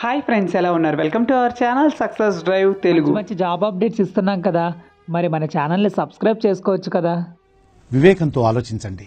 Hi friends, ఎలా ఉన్నారు? Welcome to our channel success drive Telugu. మంచి జాబ్ అప్డేట్స్ ఇస్తున్నాం కదా, మరి మన ఛానల్ని సబ్స్క్రైబ్ చేసుకోవచ్చు కదా. వివేకంతో ఆలోచించండి.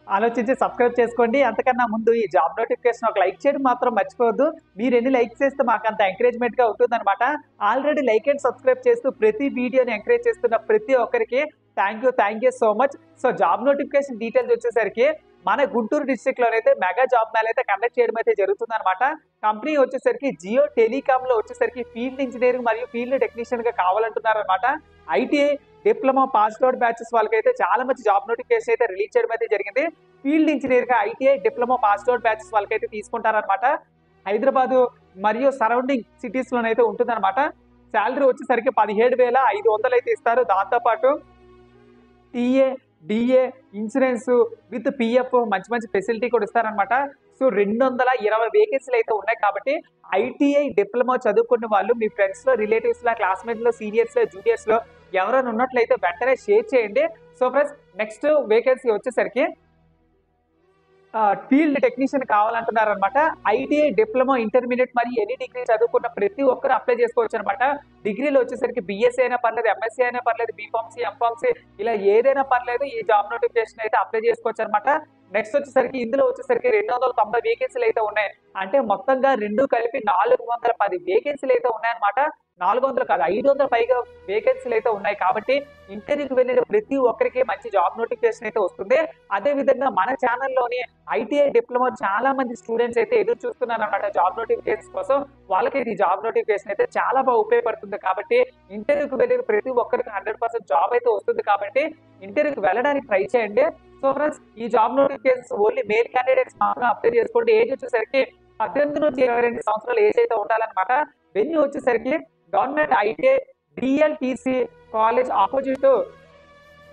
ఆలోచించి సబ్స్క్రైబ్ చేసుకోండి. అంతకన్నా ముందు ఈ జాబ్ నోటిఫికేషన్ ఒక లైక్ చేయడం మాత్రం మర్చిపోవద్దు. మీరు ఎన్ని లైక్ చేస్తే మాకు అంత ఎంకరేజ్మెంట్ గా ఉంటుందన్నమాట. ఆల్రెడీ లైక్ అండ్ సబ్స్క్రైబ్ చేస్తూ ప్రతి వీడియోని ఎంకరేజ్ చేస్తున్న ప్రతి ఒక్కరికి thank you so much. So job notification details వచ్చేసరికి మన గుంటూరు డిస్ట్రిక్ట్ లోనైతే మెగా జాబ్ మేళ అయితే కండక్ట్ చేయడం అయితే జరుగుతుంది అనమాట. కంపెనీ వచ్చేసరికి జియో టెలికామ్ లో వచ్చేసరికి ఫీల్డ్ ఇంజనీరింగ్ మరియు ఫీల్డ్ టెక్నీషియన్ గా కావాలంటున్నారు అనమాట. ITI diploma passed out batches వాళ్ళకైతే చాలా మంచి జాబ్ నోటిఫికేషన్ అయితే రిలీజ్ చేయడం అయితే జరిగింది. ఫీల్డ్ ఇంజనీర్ గా ITI diploma passed out batches వాళ్ళకైతే తీసుకుంటారనమాట. హైదరాబాద్ మరియు సరౌండింగ్ సిటీస్ లోనైతే ఉంటుందన్నమాట. శాలరీ వచ్చేసరికి 17,500 అయితే ఇస్తారు. దాంతోపాటు TA DA insurance with PF మంచి మంచి ఫెసిలిటీ కూడా ఇస్తారనమాట. సో 220 వేకెన్సీలు అయితే ఉన్నాయి. కాబట్టి ఐటీఐ డిప్లొమా చదువుకున్న వాళ్ళు మీ ఫ్రెండ్స్ లో, రిలేటివ్స్ లో, క్లాస్మేట్స్ లో, సీనియర్స్ లో, జూనియర్స్ లో ఎవరైనా ఉన్నట్లయితే వెంటనే షేర్ చేయండి. సో ఫ్రెండ్స్, నెక్స్ట్ వేకెన్సీ వచ్చేసరికి ఫీల్డ్ టెక్నీషియన్ కావాలంటున్నారు అనమాట. ఐటీఐ డిప్లొమా ఇంటర్మీడియట్ మరియు ఎనీ డిగ్రీ చదువుకున్న ప్రతి ఒక్కరు అప్లై చేసుకోవచ్చు అనమాట. డిగ్రీలో వచ్చేసరికి బీఎస్సీ అయినా పర్లేదు, ఎంఎస్సీ అయినా పర్లేదు, బీఫార్మసీ, ఎంఫార్మసీ ఇలా ఏదైనా పర్లేదు, ఈ జాబ్ నోటిఫికేషన్ అయితే అప్లై చేసుకోవచ్చు అనమాట. నెక్స్ట్ వచ్చేసరికి ఇందులో వచ్చేసరికి 290 వేకెన్సీలు అయితే ఉన్నాయి. అంటే మొత్తంగా రెండు కలిపి 410 వేకెన్సీలు అయితే ఉన్నాయన్నమాట. 400 కాదు, 500 పైగా వేకెన్సీలు అయితే ఉన్నాయి. కాబట్టి ఇంటర్వ్యూకి వెళ్ళిన ప్రతి ఒక్కరికి మంచి జాబ్ నోటిఫికేషన్ అయితే వస్తుంది. అదే విధంగా మన ఛానల్లోని ఐటీఐ డిప్లొమా చాలా మంది స్టూడెంట్స్ అయితే ఎదురు చూస్తున్నారు అనమాట జాబ్ నోటిఫికేషన్ కోసం. వాళ్ళకి ఈ జాబ్ నోటిఫికేషన్ అయితే చాలా బాగా ఉపయోగపడుతుంది. కాబట్టి ఇంటర్వ్యూకి వెళ్ళిన ప్రతి ఒక్కరికి 100% జాబ్ అయితే వస్తుంది. కాబట్టి ఇంటర్వ్యూకి వెళ్ళడానికి ట్రై చేయండి. సో ఫ్రెండ్స్, ఈ job notifications only male candidates మాత్రం అప్లై చేసుకోండి. ఏజ్ వచ్చేసరికి 18 నుంచి 22 సంవత్సరాలు ఏజ్ అయితే ఉండాలన్నమాట. వెన్యూ వచ్చేసరికి government ITI DLTC college opposite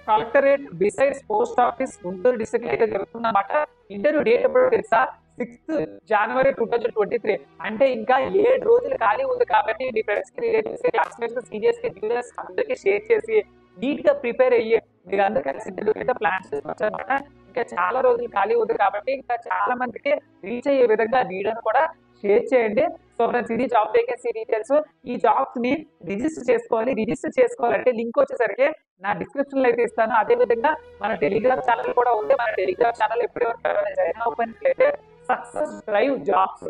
collectorate besides post office Guntur district అయితే జరుగుతుందన్నమాట. ఇంటర్వ్యూ డేట్ ఎప్పుడు తెలుసా? 6 జనవరి 2023. అంటే ఇంకా 7 రోజులు ఖాళీ ఉంది. కాబట్టి మీ ఫ్రెండ్స్ కి, రిలేటివ్స్ కి, క్లాస్మేట్స్, సీనియర్స్ కి, జూనియర్స్ అందరికీ షేర్ చేసి నీట్ గా ప్రిపేర్ అయ్యి మీరు అందరూ కలిసి ఇంటర్వ్యూ అయితే ప్లాన్ చేసుకోవచ్చు అనమాట. ఇంకా చాలా రోజులు ఖాళీ ఉంది కాబట్టి ఇంకా చాలా మందికి రీచ్ అయ్యే విధంగా వీడియోని కూడా షేర్ చేయండి. సో ఫ్రెండ్స్, ఇది జాబ్ వేకెన్సీ డీటెయిల్స్. ఈ జాబ్స్ ని రిజిస్టర్ చేసుకోవాలి. రిజిస్టర్ చేసుకోవాలంటే లింక్ వచ్చేసరికి నా డిస్క్రిప్షన్ లో అయితే ఇస్తాను. అదే విధంగా మన టెలిగ్రామ్ ఛానల్ కూడా ఉంది. మన టెలిగ్రామ్ ఛానల్ ఎప్పుడైతే జాయిన్ అవ్వకపోయినట్లయితే సక్సెస్ డ్రైవ్ జాబ్స్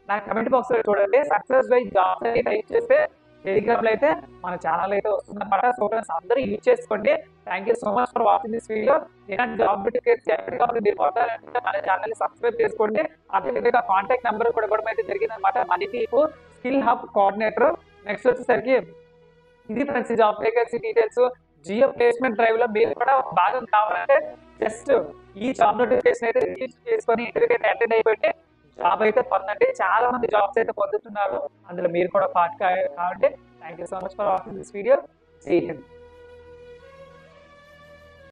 నా కమెంట్ బాక్స్ లో చూడండి. సక్సెస్ డ్రైవ్ జాబ్స్ అని టైప్ చేస్తే టెలిగ్రామ్ లో అయితే మన ఛానల్ అయితే వస్తుందన్నమాట. సో ఫ్రెండ్స్, అందరూ యూజ్ చేసుకోండి. Thank you so much for watching this video. ఇలాంటి జాబ్ నోటిఫికేషన్ మీరు పొందాలంటే మన ఛానల్ ని సబ్స్క్రైబ్ చేసుకోండి. అదే విధంగా కాంటాక్ట్ నెంబర్ కూడా ఇవ్వడం అయితే జరిగిందన్నమాట. Manideep skill hub coordinator. Next వచ్చేసరికి ఇది friends job vacancy details. Jio placement drive లో మీరు కూడా భాగం కావాలంటే జస్ట్ ఈ జాబ్ నోటిఫికేషన్ అయితే రిజిస్టర్ చేసుకొని ఇంటర్వ్యూ అయితే అటెండ్ అయిపోయింది. జాబ్ అయితే పొందండి. చాలా మంది జాబ్స్ అయితే పొందుతున్నారు. అందులో మీరు కూడా పార్ట్ కావాలంటే thank you so much for watching this video. జై హింద్.